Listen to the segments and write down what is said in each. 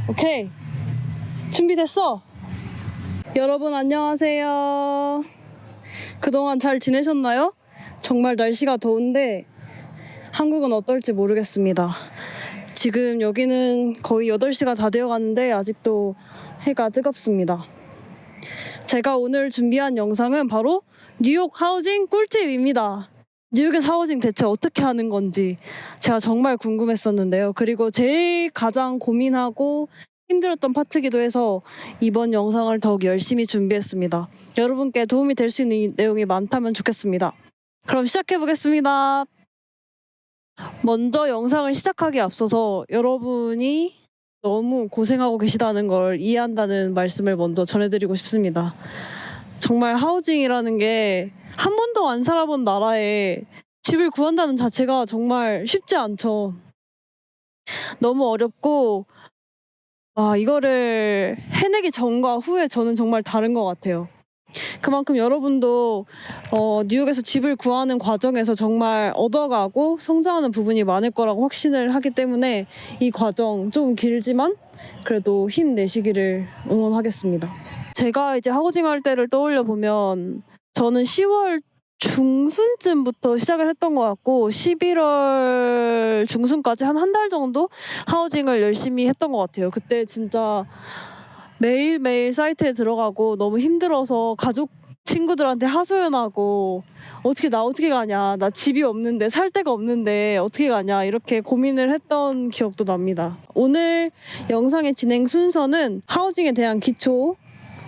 오케이, 준비됐어. 여러분 안녕하세요. 그동안 잘 지내셨나요? 정말 날씨가 더운데 한국은 어떨지 모르겠습니다. 지금 여기는 거의 8시가 다 되어가는데 아직도 해가 뜨겁습니다. 제가 오늘 준비한 영상은 바로 뉴욕 하우징 꿀팁입니다. 뉴욕에서 하우징 대체 어떻게 하는 건지 제가 정말 궁금했었는데요. 그리고 제일 가장 고민하고 힘들었던 파트기도 해서 이번 영상을 더욱 열심히 준비했습니다. 여러분께 도움이 될 수 있는 내용이 많다면 좋겠습니다. 그럼 시작해 보겠습니다. 먼저 영상을 시작하기에 앞서서 여러분이 너무 고생하고 계시다는 걸 이해한다는 말씀을 먼저 전해드리고 싶습니다. 정말 하우징이라는 게 한 번도 안 살아본 나라에 집을 구한다는 자체가 정말 쉽지 않죠. 너무 어렵고 이거를 해내기 전과 후에 저는 정말 다른 것 같아요. 그만큼 여러분도 뉴욕에서 집을 구하는 과정에서 정말 얻어가고 성장하는 부분이 많을 거라고 확신을 하기 때문에 이 과정 조금 길지만 그래도 힘내시기를 응원하겠습니다. 제가 이제 하우징 할 때를 떠올려 보면 저는 10월 중순쯤부터 시작을 했던 것 같고 11월 중순까지 한 달 정도 하우징을 열심히 했던 것 같아요. 그때 진짜 매일매일 사이트에 들어가고 너무 힘들어서 가족 친구들한테 하소연하고 어떻게 가냐, 나 집이 없는데 살 데가 없는데 어떻게 가냐 이렇게 고민을 했던 기억도 납니다. 오늘 영상의 진행 순서는 하우징에 대한 기초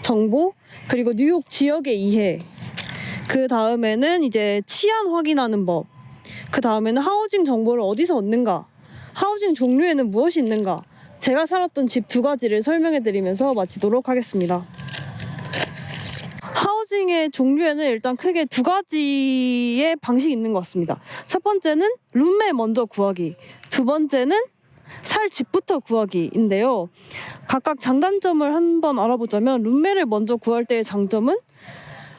정보 그리고 뉴욕 지역의 이해, 그 다음에는 이제 치안 확인하는 법, 그 다음에는 하우징 정보를 어디서 얻는가, 하우징 종류에는 무엇이 있는가, 제가 살았던 집 2가지를 설명해드리면서 마치도록 하겠습니다. 하우징의 종류에는 일단 크게 2가지의 방식이 있는 것 같습니다. 첫 번째는 룸메 먼저 구하기, 두 번째는 살 집부터 구하기인데요. 각각 장단점을 한번 알아보자면 룸메를 먼저 구할 때의 장점은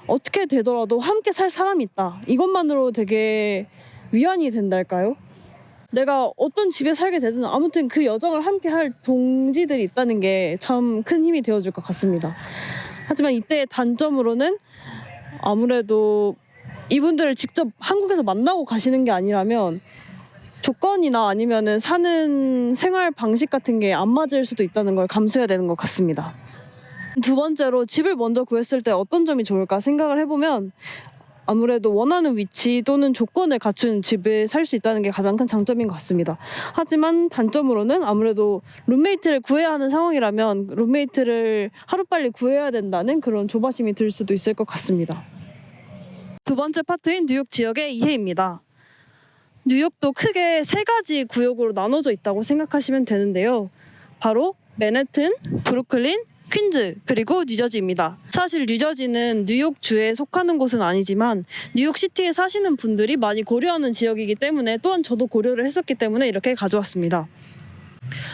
어떻게 되더라도 함께 살 사람이 있다. 이것만으로 되게 위안이 된달까요? 내가 어떤 집에 살게 되든 아무튼 그 여정을 함께 할 동지들이 있다는 게 참 큰 힘이 되어줄 것 같습니다. 하지만 이때의 단점으로는 아무래도 이분들을 직접 한국에서 만나고 가시는 게 아니라면 조건이나 아니면은 사는 생활 방식 같은 게 안 맞을 수도 있다는 걸 감수해야 되는 것 같습니다. 두 번째로 집을 먼저 구했을 때 어떤 점이 좋을까 생각을 해보면 아무래도 원하는 위치 또는 조건을 갖춘 집에 살 수 있다는 게 가장 큰 장점인 것 같습니다. 하지만 단점으로는 아무래도 룸메이트를 구해야 하는 상황이라면 룸메이트를 하루빨리 구해야 된다는 그런 조바심이 들 수도 있을 것 같습니다. 두 번째 파트인 뉴욕 지역의 이해입니다. 뉴욕도 크게 3가지 구역으로 나눠져 있다고 생각하시면 되는데요. 바로 맨해튼, 브루클린, 퀸즈, 그리고 뉴저지입니다. 사실 뉴저지는 뉴욕주에 속하는 곳은 아니지만 뉴욕시티에 사시는 분들이 많이 고려하는 지역이기 때문에 또한 저도 고려를 했었기 때문에 이렇게 가져왔습니다.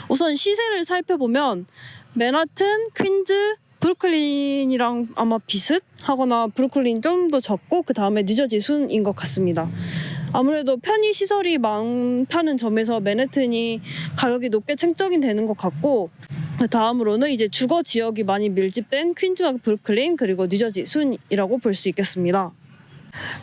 우선 시세를 살펴보면 맨하튼, 퀸즈, 브루클린이랑 아마 비슷하거나 브루클린 좀 더 적고 그 다음에 뉴저지 순인 것 같습니다. 아무래도 편의시설이 많다는 점에서 맨해튼이 가격이 높게 책정이 되는 것 같고 그 다음으로는 이제 주거 지역이 많이 밀집된 퀸즈와 브루클린 그리고 뉴저지 순이라고 볼 수 있겠습니다.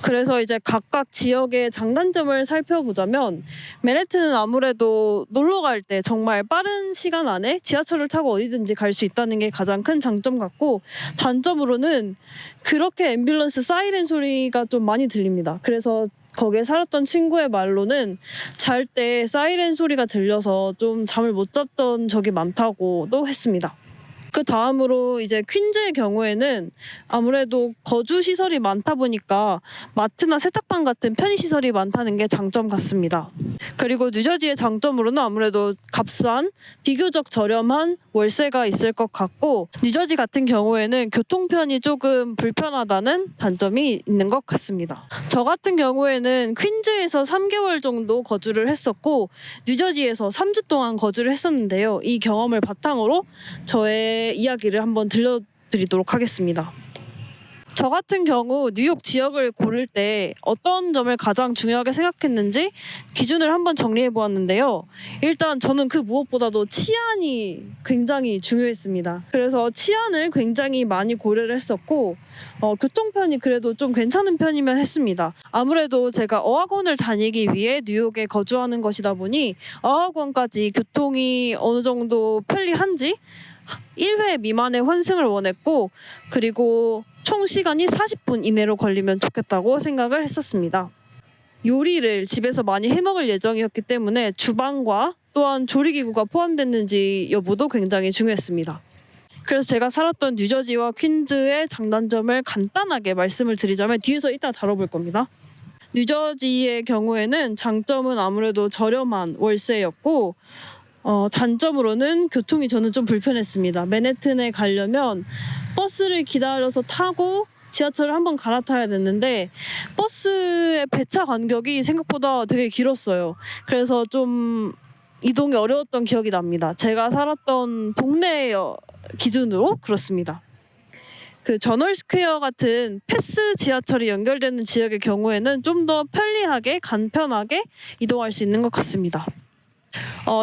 그래서 이제 각각 지역의 장단점을 살펴보자면 맨해튼은 아무래도 놀러 갈 때 정말 빠른 시간 안에 지하철을 타고 어디든지 갈 수 있다는 게 가장 큰 장점 같고 단점으로는 그렇게 앰뷸런스 사이렌 소리가 좀 많이 들립니다. 그래서 거기에 살았던 친구의 말로는 잘 때 사이렌 소리가 들려서 좀 잠을 못 잤던 적이 많다고도 했습니다. 그 다음으로 이제 퀸즈의 경우에는 아무래도 거주 시설이 많다 보니까 마트나 세탁방 같은 편의 시설이 많다는 게 장점 같습니다. 그리고 뉴저지의 장점으로는 아무래도 값싼 비교적 저렴한 월세가 있을 것 같고 뉴저지 같은 경우에는 교통편이 조금 불편하다는 단점이 있는 것 같습니다. 저 같은 경우에는 퀸즈에서 3개월 정도 거주를 했었고 뉴저지에서 3주 동안 거주를 했었는데요. 이 경험을 바탕으로 저의 이야기를 한번 들려드리도록 하겠습니다. 저 같은 경우 뉴욕 지역을 고를 때 어떤 점을 가장 중요하게 생각했는지 기준을 한번 정리해 보았는데요. 일단 저는 그 무엇보다도 치안이 굉장히 중요했습니다. 그래서 치안을 굉장히 많이 고려를 했었고 교통편이 그래도 좀 괜찮은 편이면 했습니다. 아무래도 제가 어학원을 다니기 위해 뉴욕에 거주하는 것이다 보니 어학원까지 교통이 어느 정도 편리한지 1회 미만의 환승을 원했고, 그리고 총 시간이 40분 이내로 걸리면 좋겠다고 생각을 했었습니다. 요리를 집에서 많이 해먹을 예정이었기 때문에 주방과 또한 조리기구가 포함됐는지 여부도 굉장히 중요했습니다. 그래서 제가 살았던 뉴저지와 퀸즈의 장단점을 간단하게 말씀을 드리자면 뒤에서 이따 다뤄볼 겁니다. 뉴저지의 경우에는 장점은 아무래도 저렴한 월세였고, 단점으로는 교통이 저는 좀 불편했습니다. 맨해튼에 가려면 버스를 기다려서 타고 지하철을 한번 갈아타야 됐는데 버스의 배차 간격이 생각보다 되게 길었어요. 그래서 좀 이동이 어려웠던 기억이 납니다. 제가 살았던 동네 기준으로 그렇습니다. 그 저널 스퀘어 같은 패스 지하철이 연결되는 지역의 경우에는 좀 더 편리하게 간편하게 이동할 수 있는 것 같습니다.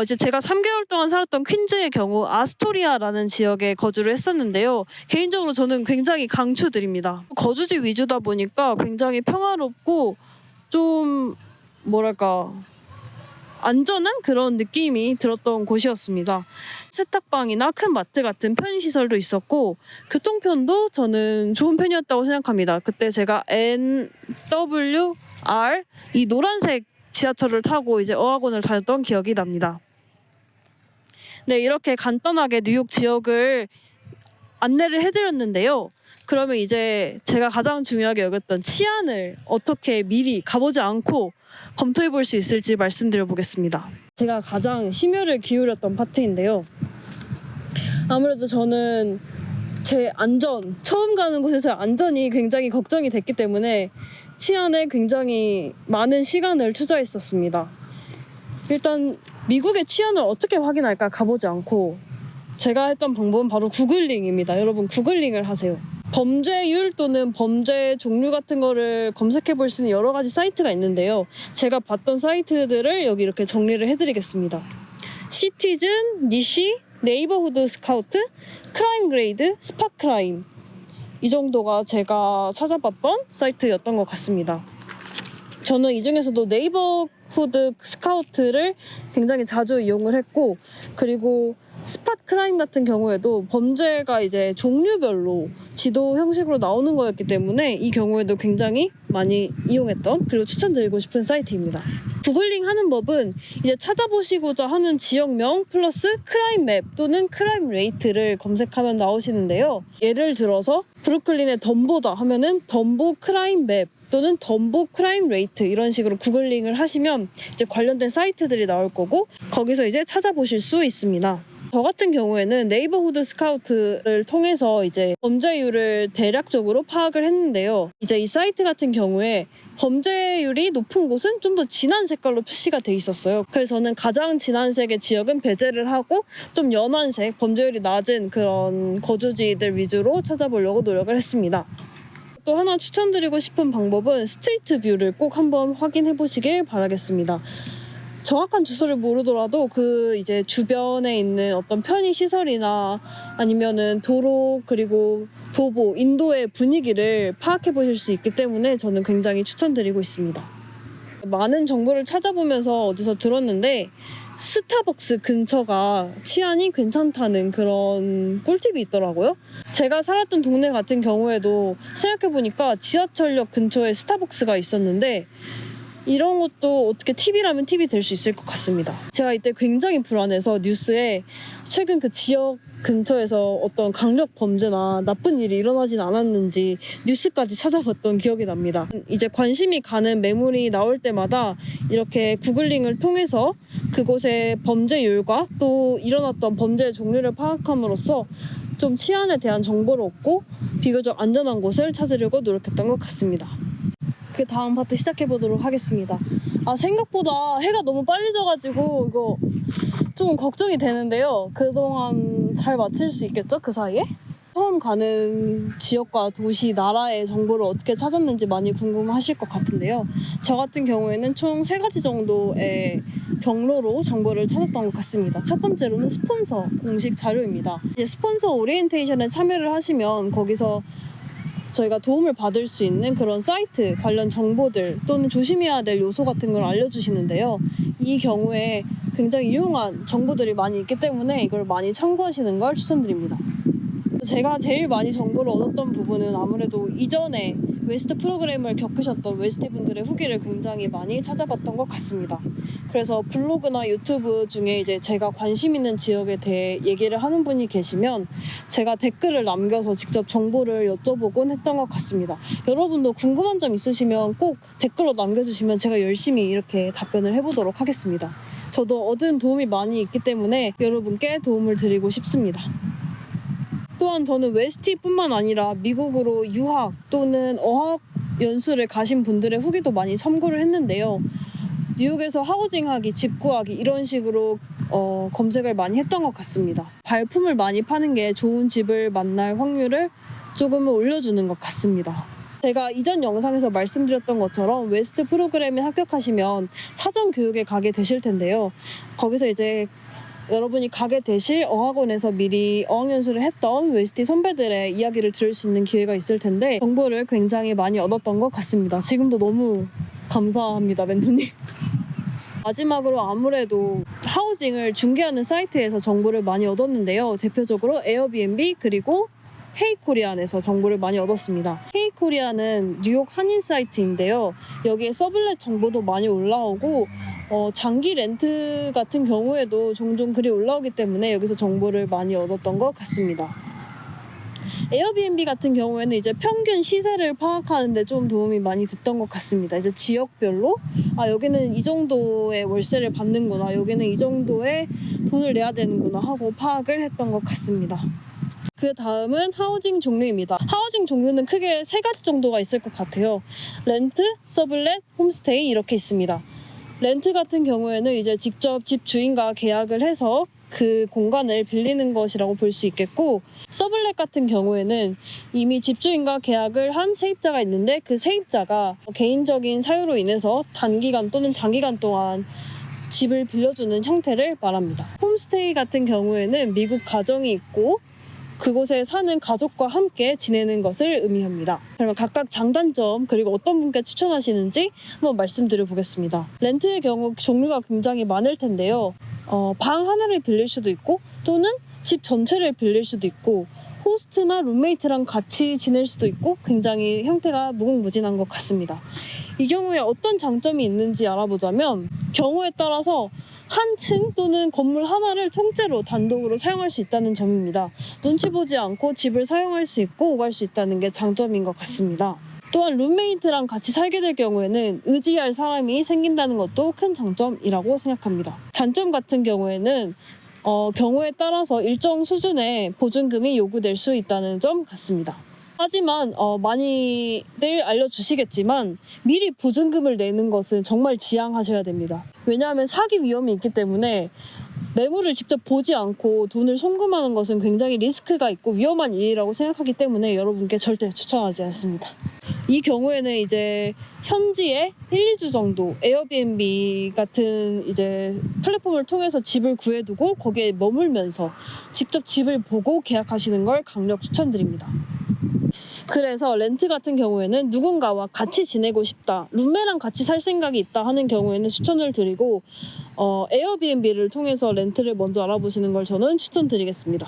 이제 제가 3개월 동안 살았던 퀸즈의 경우 아스토리아라는 지역에 거주를 했었는데요. 개인적으로 저는 굉장히 강추드립니다. 거주지 위주다 보니까 굉장히 평화롭고 좀 뭐랄까 안전한 그런 느낌이 들었던 곳이었습니다. 세탁방이나 큰 마트 같은 편의시설도 있었고 교통편도 저는 좋은 편이었다고 생각합니다. 그때 제가 NWR 이 노란색 지하철을 타고 이제 어학원을 다녔던 기억이 납니다. 네, 이렇게 간단하게 뉴욕 지역을 안내를 해드렸는데요. 그러면 이제 제가 가장 중요하게 여겼던 치안을 어떻게 미리 가보지 않고 검토해 볼 수 있을지 말씀드려 보겠습니다. 제가 가장 심혈을 기울였던 파트인데요. 아무래도 저는 제 안전, 처음 가는 곳에서 안전이 굉장히 걱정이 됐기 때문에 치안에 굉장히 많은 시간을 투자했었습니다. 일단 미국의 치안을 어떻게 확인할까 가보지 않고 제가 했던 방법은 바로 구글링입니다. 여러분 구글링을 하세요. 범죄율 또는 범죄 종류 같은 거를 검색해 볼 수 있는 여러 가지 사이트가 있는데요. 제가 봤던 사이트들을 여기 이렇게 정리를 해드리겠습니다. 시티즌, 니시, 네이버후드 스카우트, 크라임 그레이드, 스팟크라임, 이 정도가 제가 찾아봤던 사이트였던 것 같습니다. 저는 이 중에서도 네이버후드 스카우트를 굉장히 자주 이용을 했고, 그리고 스팟크라임 같은 경우에도 범죄가 이제 종류별로 지도 형식으로 나오는 거였기 때문에 이 경우에도 굉장히 많이 이용했던, 그리고 추천드리고 싶은 사이트입니다. 구글링 하는 법은 이제 찾아보시고자 하는 지역명 플러스 크라임 맵 또는 크라임 레이트를 검색하면 나오시는데요. 예를 들어서 브루클린의 덤보다 하면은 덤보 크라임 맵 또는 덤보 크라임 레이트 이런 식으로 구글링을 하시면 이제 관련된 사이트들이 나올 거고 거기서 이제 찾아보실 수 있습니다. 저 같은 경우에는 네이버후드 스카우트를 통해서 이제 범죄율을 대략적으로 파악을 했는데요. 이제 이 사이트 같은 경우에 범죄율이 높은 곳은 좀 더 진한 색깔로 표시가 돼 있었어요. 그래서 저는 가장 진한 색의 지역은 배제를 하고 좀 연한 색, 범죄율이 낮은 그런 거주지들 위주로 찾아보려고 노력을 했습니다. 또 하나 추천드리고 싶은 방법은 스트리트 뷰를 꼭 한번 확인해 보시길 바라겠습니다. 정확한 주소를 모르더라도 그 이제 주변에 있는 어떤 편의 시설이나 아니면은 도로 그리고 도보, 인도의 분위기를 파악해 보실 수 있기 때문에 저는 굉장히 추천드리고 있습니다. 많은 정보를 찾아보면서 어디서 들었는데 스타벅스 근처가 치안이 괜찮다는 그런 꿀팁이 있더라고요. 제가 살았던 동네 같은 경우에도 생각해보니까 지하철역 근처에 스타벅스가 있었는데 이런 것도 어떻게 팁이라면 팁이 될 수 있을 것 같습니다. 제가 이때 굉장히 불안해서 뉴스에 최근 그 지역 근처에서 어떤 강력 범죄나 나쁜 일이 일어나진 않았는지 뉴스까지 찾아봤던 기억이 납니다. 이제 관심이 가는 매물이 나올 때마다 이렇게 구글링을 통해서 그곳의 범죄율과 또 일어났던 범죄의 종류를 파악함으로써 좀 치안에 대한 정보를 얻고 비교적 안전한 곳을 찾으려고 노력했던 것 같습니다. 그 다음 파트 시작해 보도록 하겠습니다. 생각보다 해가 너무 빨리 져가지고 이거 좀 걱정이 되는데요. 그동안 잘 마칠 수 있겠죠? 그 사이에? 처음 가는 지역과 도시, 나라의 정보를 어떻게 찾았는지 많이 궁금하실 것 같은데요. 저 같은 경우에는 총 3가지 정도의 경로로 정보를 찾았던 것 같습니다. 첫 번째로는 스폰서 공식 자료입니다. 이제 스폰서 오리엔테이션에 참여를 하시면 거기서 저희가 도움을 받을 수 있는 그런 사이트 관련 정보들 또는 조심해야 될 요소 같은 걸 알려주시는데요. 이 경우에 굉장히 유용한 정보들이 많이 있기 때문에 이걸 많이 참고하시는 걸 추천드립니다. 제가 제일 많이 정보를 얻었던 부분은 아무래도 이전에 웨스트 프로그램을 겪으셨던 웨스티 분들의 후기를 굉장히 많이 찾아봤던 것 같습니다. 그래서 블로그나 유튜브 중에 이제 제가 관심 있는 지역에 대해 얘기를 하는 분이 계시면 제가 댓글을 남겨서 직접 정보를 여쭤보곤 했던 것 같습니다. 여러분도 궁금한 점 있으시면 꼭 댓글로 남겨주시면 제가 열심히 이렇게 답변을 해보도록 하겠습니다. 저도 얻은 도움이 많이 있기 때문에 여러분께 도움을 드리고 싶습니다. 또한 저는 웨스티뿐만 아니라 미국으로 유학 또는 어학 연수를 가신 분들의 후기도 많이 참고를 했는데요. 뉴욕에서 하우징하기, 집 구하기 이런 식으로 검색을 많이 했던 것 같습니다. 발품을 많이 파는 게 좋은 집을 만날 확률을 조금은 올려주는 것 같습니다. 제가 이전 영상에서 말씀드렸던 것처럼 웨스트 프로그램에 합격하시면 사전 교육에 가게 되실 텐데요. 거기서 이제 여러분이 가게 되실 어학원에서 미리 어학연수를 했던 웨스티 선배들의 이야기를 들을 수 있는 기회가 있을 텐데 정보를 굉장히 많이 얻었던 것 같습니다. 지금도 너무 감사합니다, 멘토님. 마지막으로 아무래도 하우징을 중개하는 사이트에서 정보를 많이 얻었는데요. 대표적으로 에어비앤비 그리고 헤이코리안에서 정보를 많이 얻었습니다. 헤이코리안은 뉴욕 한인 사이트인데요. 여기에 서블렛 정보도 많이 올라오고 장기 렌트 같은 경우에도 종종 글이 올라오기 때문에 여기서 정보를 많이 얻었던 것 같습니다. 에어비앤비 같은 경우에는 이제 평균 시세를 파악하는 데 좀 도움이 많이 됐던 것 같습니다. 이제 지역별로 여기는 이 정도의 월세를 받는구나, 여기는 이 정도의 돈을 내야 되는구나 하고 파악을 했던 것 같습니다. 그 다음은 하우징 종류입니다. 하우징 종류는 크게 3가지 정도가 있을 것 같아요. 렌트, 서블렛, 홈스테이 이렇게 있습니다. 렌트 같은 경우에는 이제 직접 집 주인과 계약을 해서 그 공간을 빌리는 것이라고 볼 수 있겠고, 서블렛 같은 경우에는 이미 집주인과 계약을 한 세입자가 있는데 그 세입자가 개인적인 사유로 인해서 단기간 또는 장기간 동안 집을 빌려주는 형태를 말합니다. 홈스테이 같은 경우에는 미국 가정이 있고 그곳에 사는 가족과 함께 지내는 것을 의미합니다. 그러면 각각 장단점 그리고 어떤 분께 추천하시는지 한번 말씀드려 보겠습니다. 렌트의 경우 종류가 굉장히 많을 텐데요. 방 하나를 빌릴 수도 있고 또는 집 전체를 빌릴 수도 있고 호스트나 룸메이트랑 같이 지낼 수도 있고 굉장히 형태가 무궁무진한 것 같습니다. 이 경우에 어떤 장점이 있는지 알아보자면 경우에 따라서 한 층 또는 건물 하나를 통째로 단독으로 사용할 수 있다는 점입니다. 눈치 보지 않고 집을 사용할 수 있고 오갈 수 있다는 게 장점인 것 같습니다. 또한 룸메이트랑 같이 살게 될 경우에는 의지할 사람이 생긴다는 것도 큰 장점이라고 생각합니다. 단점 같은 경우에는 경우에 따라서 일정 수준의 보증금이 요구될 수 있다는 점 같습니다. 하지만 많이들 알려주시겠지만 미리 보증금을 내는 것은 정말 지양하셔야 됩니다. 왜냐하면 사기 위험이 있기 때문에 매물을 직접 보지 않고 돈을 송금하는 것은 굉장히 리스크가 있고 위험한 일이라고 생각하기 때문에 여러분께 절대 추천하지 않습니다. 이 경우에는 이제 현지에 1, 2주 정도 에어비앤비 같은 이제 플랫폼을 통해서 집을 구해두고 거기에 머물면서 직접 집을 보고 계약하시는 걸 강력 추천드립니다. 그래서 렌트 같은 경우에는 누군가와 같이 지내고 싶다, 룸메랑 같이 살 생각이 있다 하는 경우에는 추천을 드리고 에어비앤비를 통해서 렌트를 먼저 알아보시는 걸 저는 추천드리겠습니다.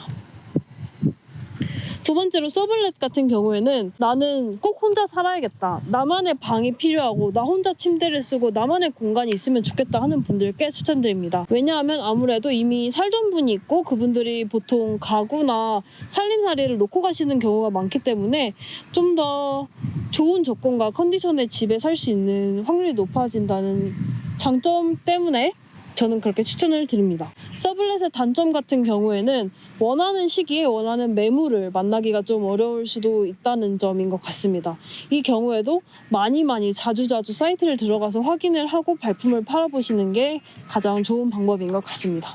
두 번째로 서블렛 같은 경우에는 나는 꼭 혼자 살아야겠다, 나만의 방이 필요하고 나 혼자 침대를 쓰고 나만의 공간이 있으면 좋겠다 하는 분들께 추천드립니다. 왜냐하면 아무래도 이미 살던 분이 있고 그분들이 보통 가구나 살림살이를 놓고 가시는 경우가 많기 때문에 좀 더 좋은 조건과 컨디션의 집에 살 수 있는 확률이 높아진다는 장점 때문에 저는 그렇게 추천을 드립니다. 서블렛의 단점 같은 경우에는 원하는 시기에 원하는 매물을 만나기가 좀 어려울 수도 있다는 점인 것 같습니다. 이 경우에도 많이 자주 사이트를 들어가서 확인을 하고 발품을 팔아보시는 게 가장 좋은 방법인 것 같습니다.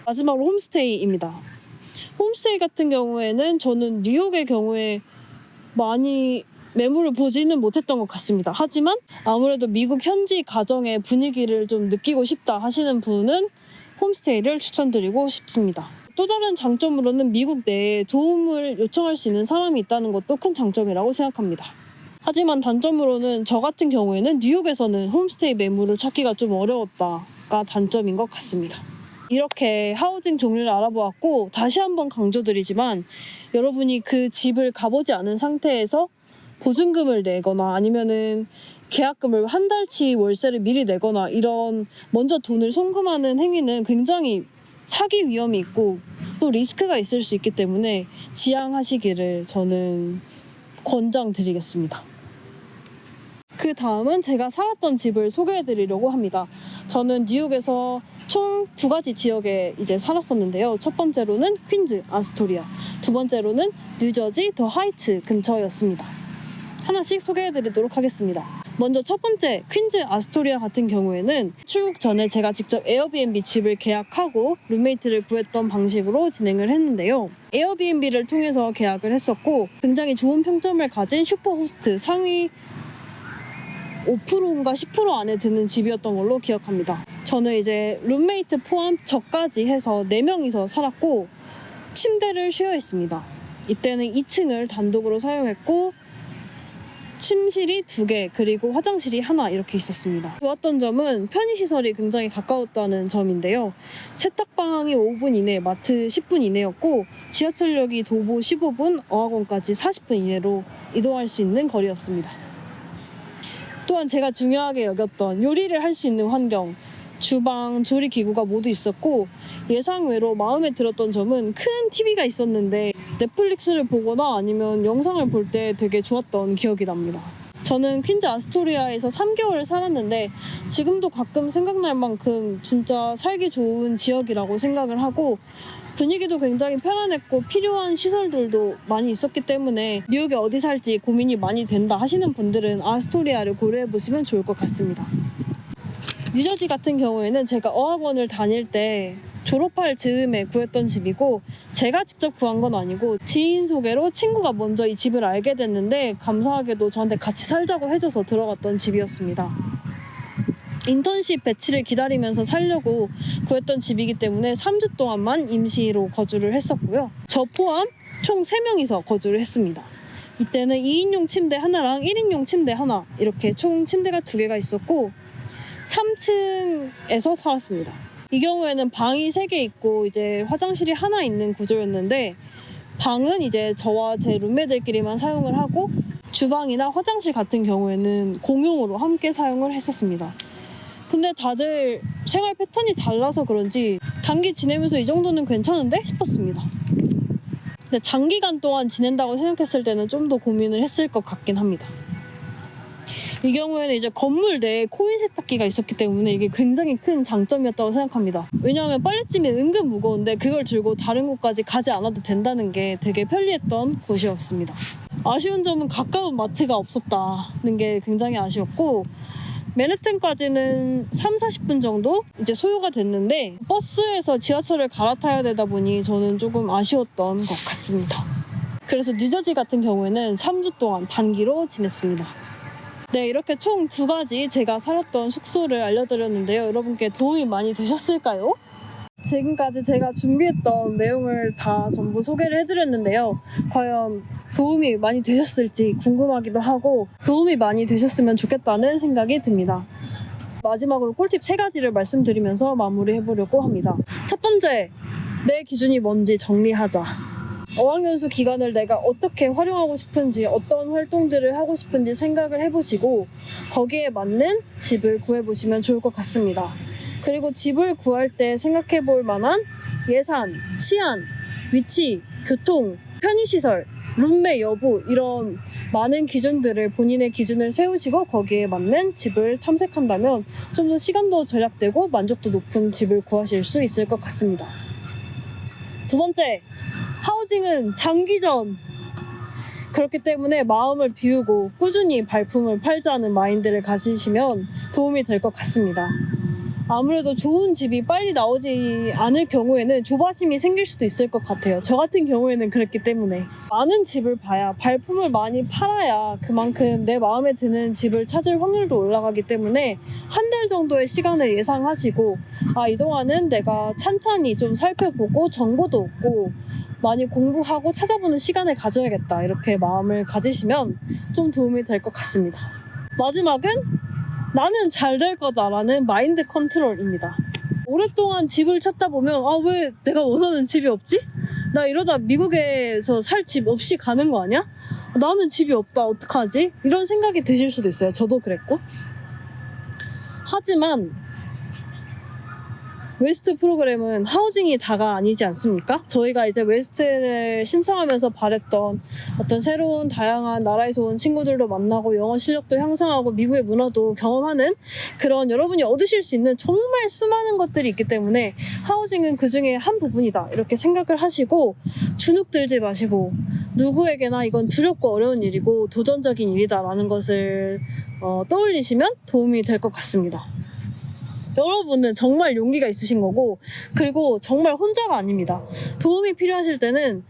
마지막으로 홈스테이입니다. 홈스테이 같은 경우에는 저는 뉴욕의 경우에 많이 매물을 보지는 못했던 것 같습니다. 하지만 아무래도 미국 현지 가정의 분위기를 좀 느끼고 싶다 하시는 분은 홈스테이를 추천드리고 싶습니다. 또 다른 장점으로는 미국 내에 도움을 요청할 수 있는 사람이 있다는 것도 큰 장점이라고 생각합니다. 하지만 단점으로는 저 같은 경우에는 뉴욕에서는 홈스테이 매물을 찾기가 좀 어려웠다가 단점인 것 같습니다. 이렇게 하우징 종류를 알아보았고 다시 한번 강조드리지만 여러분이 그 집을 가보지 않은 상태에서 보증금을 내거나 아니면은 계약금을 한 달치 월세를 미리 내거나 이런 먼저 돈을 송금하는 행위는 굉장히 사기 위험이 있고 또 리스크가 있을 수 있기 때문에 지양하시기를 저는 권장드리겠습니다. 그 다음은 제가 살았던 집을 소개해드리려고 합니다. 저는 뉴욕에서 총 2가지 지역에 이제 살았었는데요. 첫 번째로는 퀸즈, 아스토리아, 두 번째로는 뉴저지, 더 하이츠 근처였습니다. 하나씩 소개해드리도록 하겠습니다. 먼저 첫 번째 퀸즈 아스토리아 같은 경우에는 출국 전에 제가 직접 에어비앤비 집을 계약하고 룸메이트를 구했던 방식으로 진행을 했는데요. 에어비앤비를 통해서 계약을 했었고 굉장히 좋은 평점을 가진 슈퍼호스트 상위 5%인가 10% 안에 드는 집이었던 걸로 기억합니다. 저는 이제 룸메이트 포함 저까지 해서 4명이서 살았고 침대를 쉐어했습니다. 이때는 2층을 단독으로 사용했고 침실이 2개 그리고 화장실이 하나 이렇게 있었습니다. 좋았던 점은 편의시설이 굉장히 가까웠다는 점인데요. 세탁방이 5분 이내, 마트 10분 이내였고 지하철역이 도보 15분, 어학원까지 40분 이내로 이동할 수 있는 거리였습니다. 또한 제가 중요하게 여겼던 요리를 할 수 있는 환경, 주방, 조리기구가 모두 있었고 예상외로 마음에 들었던 점은 큰 TV가 있었는데 넷플릭스를 보거나 아니면 영상을 볼 때 되게 좋았던 기억이 납니다. 저는 퀸즈 아스토리아에서 3개월을 살았는데 지금도 가끔 생각날 만큼 진짜 살기 좋은 지역이라고 생각을 하고 분위기도 굉장히 편안했고 필요한 시설들도 많이 있었기 때문에 뉴욕에 어디 살지 고민이 많이 된다 하시는 분들은 아스토리아를 고려해보시면 좋을 것 같습니다. 뉴저지 같은 경우에는 제가 어학원을 다닐 때 졸업할 즈음에 구했던 집이고 제가 직접 구한 건 아니고 지인 소개로 친구가 먼저 이 집을 알게 됐는데 감사하게도 저한테 같이 살자고 해줘서 들어갔던 집이었습니다. 인턴십 배치를 기다리면서 살려고 구했던 집이기 때문에 3주 동안만 임시로 거주를 했었고요. 저 포함 총 3명이서 거주를 했습니다. 이때는 2인용 침대 하나랑 1인용 침대 하나 이렇게 총 침대가 2개가 있었고 3층에서 살았습니다. 이 경우에는 방이 3개 있고 이제 화장실이 하나 있는 구조였는데 방은 이제 저와 제 룸메들끼리만 사용을 하고 주방이나 화장실 같은 경우에는 공용으로 함께 사용을 했었습니다. 근데 다들 생활 패턴이 달라서 그런지 단기 지내면서 이 정도는 괜찮은데 싶었습니다. 근데 장기간 동안 지낸다고 생각했을 때는 좀 더 고민을 했을 것 같긴 합니다. 이 경우에는 이제 건물 내에 코인 세탁기가 있었기 때문에 이게 굉장히 큰 장점이었다고 생각합니다. 왜냐하면 빨래짐이 은근 무거운데 그걸 들고 다른 곳까지 가지 않아도 된다는 게 되게 편리했던 곳이었습니다. 아쉬운 점은 가까운 마트가 없었다는 게 굉장히 아쉬웠고 맨해튼까지는 30-40분 정도 이제 소요가 됐는데 버스에서 지하철을 갈아타야 되다 보니 저는 조금 아쉬웠던 것 같습니다. 그래서 뉴저지 같은 경우에는 3주 동안 단기로 지냈습니다. 네, 이렇게 총 2가지 제가 살았던 숙소를 알려드렸는데요. 여러분께 도움이 많이 되셨을까요? 지금까지 제가 준비했던 내용을 다 전부 소개를 해드렸는데요. 과연 도움이 많이 되셨을지 궁금하기도 하고 도움이 많이 되셨으면 좋겠다는 생각이 듭니다. 마지막으로 꿀팁 3가지를 말씀드리면서 마무리해보려고 합니다. 첫 번째, 내 기준이 뭔지 정리하자. 어학연수 기간을 내가 어떻게 활용하고 싶은지 어떤 활동들을 하고 싶은지 생각을 해보시고 거기에 맞는 집을 구해보시면 좋을 것 같습니다. 그리고 집을 구할 때 생각해볼 만한 예산, 치안, 위치, 교통, 편의시설, 룸메 여부 이런 많은 기준들을 본인의 기준을 세우시고 거기에 맞는 집을 탐색한다면 좀 더 시간도 절약되고 만족도 높은 집을 구하실 수 있을 것 같습니다. 두 번째, 하우징은 장기전. 그렇기 때문에 마음을 비우고 꾸준히 발품을 팔자는 마인드를 가지시면 도움이 될 것 같습니다. 아무래도 좋은 집이 빨리 나오지 않을 경우에는 조바심이 생길 수도 있을 것 같아요. 저 같은 경우에는 그랬기 때문에 많은 집을 봐야, 발품을 많이 팔아야 그만큼 내 마음에 드는 집을 찾을 확률도 올라가기 때문에 한 달 정도의 시간을 예상하시고, 이동안은 내가 찬찬히 좀 살펴보고 정보도 얻고 많이 공부하고 찾아보는 시간을 가져야겠다, 이렇게 마음을 가지시면 좀 도움이 될 것 같습니다. 마지막은 나는 잘 될 거다라는 마인드 컨트롤입니다. 오랫동안 집을 찾다 보면 왜 내가 원하는 집이 없지? 나 이러다 미국에서 살 집 없이 가는 거 아니야? 나는 집이 없다, 어떡하지? 이런 생각이 드실 수도 있어요. 저도 그랬고. 하지만 웨스트 프로그램은 하우징이 다가 아니지 않습니까? 저희가 이제 웨스트를 신청하면서 바랬던 어떤 새로운 다양한 나라에서 온 친구들도 만나고 영어 실력도 향상하고 미국의 문화도 경험하는 그런 여러분이 얻으실 수 있는 정말 수많은 것들이 있기 때문에 하우징은 그 중에 한 부분이다, 이렇게 생각을 하시고 주눅 들지 마시고 누구에게나 이건 두렵고 어려운 일이고 도전적인 일이다라는 것을 떠올리시면 도움이 될 것 같습니다. 여러분은 정말 용기가 있으신 거고, 그리고 정말 혼자가 아닙니다. 도움이 필요하실 때는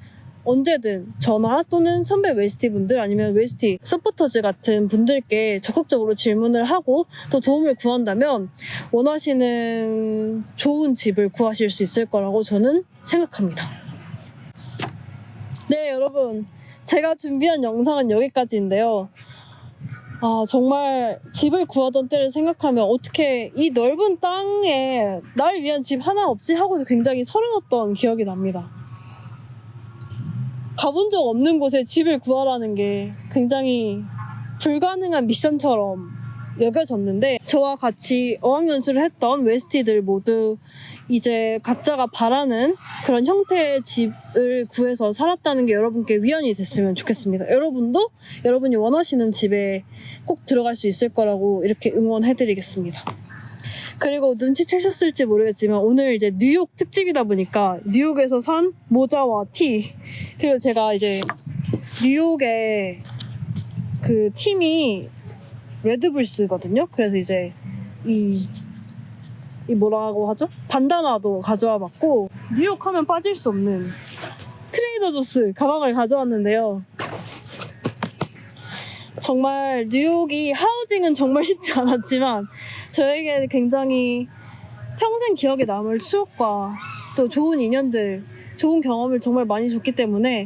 언제든 저나 또는 선배 웨스티 분들 아니면 웨스티 서포터즈 같은 분들께 적극적으로 질문을 하고 또 도움을 구한다면 원하시는 좋은 집을 구하실 수 있을 거라고 저는 생각합니다. 네, 여러분, 제가 준비한 영상은 여기까지인데요. 정말 집을 구하던 때를 생각하면 어떻게 이 넓은 땅에 날 위한 집 하나 없지 하고 굉장히 서러웠던 기억이 납니다. 가본 적 없는 곳에 집을 구하라는 게 굉장히 불가능한 미션처럼 여겨졌는데, 저와 같이 어학연수를 했던 웨스티들 모두 이제 각자가 바라는 그런 형태의 집을 구해서 살았다는 게 여러분께 위안이 됐으면 좋겠습니다. 여러분도 여러분이 원하시는 집에 꼭 들어갈 수 있을 거라고 이렇게 응원해드리겠습니다. 그리고 눈치채셨을지 모르겠지만 오늘 이제 뉴욕 특집이다 보니까 뉴욕에서 산 모자와 티, 그리고 제가 이제 뉴욕에 그 팀이 레드불스거든요. 그래서 이제 이 뭐라고 하죠? 반다나도 가져와 봤고, 뉴욕 하면 빠질 수 없는 트레이더 조스 가방을 가져왔는데요. 정말 뉴욕이 하우징은 정말 쉽지 않았지만 저에게 굉장히 평생 기억에 남을 추억과 또 좋은 인연들, 좋은 경험을 정말 많이 줬기 때문에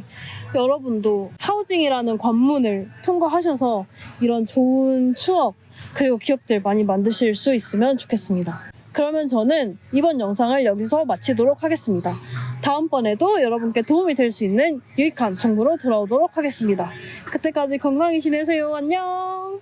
여러분도 하우징이라는 관문을 통과하셔서 이런 좋은 추억 그리고 기억들 많이 만드실 수 있으면 좋겠습니다. 그러면 저는 이번 영상을 여기서 마치도록 하겠습니다. 다음번에도 여러분께 도움이 될 수 있는 유익한 정보로 돌아오도록 하겠습니다. 그때까지 건강히 지내세요. 안녕.